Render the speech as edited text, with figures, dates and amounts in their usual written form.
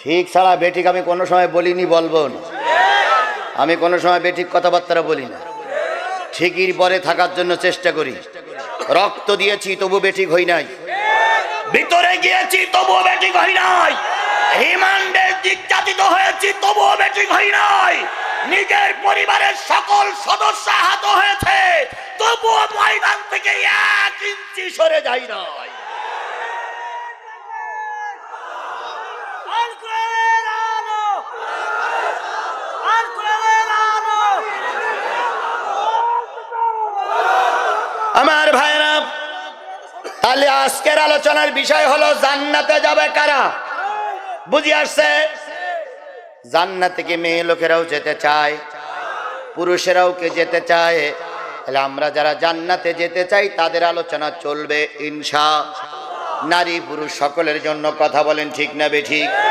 ঠিক ছাড়া বেঠিক আমি কোনো সময় বলিনি, বলবো না। আমি কোনো সময় বেঠিক কথাবার্তা বলি না, ঠিকই পরে থাকার জন্য চেষ্টা করি। রক্ত দিয়েছি তবু বেঠিক হই নাই, ভিতরে গিয়েছি তবুও বেঠিক হই নাই, রিমান্ডে নির্যাতিত হয়েছি তবুও বেঠিক হই নাই, নিজের পরিবারের সকল সদস্য আহত হয়েছে তবুও ময়দান থেকে 1 ইঞ্চি সরে যাই নাই। আমার ভাইরা, তাহলে আজকের আলোচনার বিষয় হলো জান্নাতে যাবে কারা? বুঝি আসছে? জান্নাতে কি মেয়ে লোকেরাও যেতে চায়, পুরুষেরাও কে যেতে চায়? তাহলে আমরা যারা জান্নাতে যেতে চাই তাদের আলোচনা চলবে ইনশাআল্লাহ। নারী পুরুষ সকলের জন্য। কথা বলেন ঠিক না বেঠিক?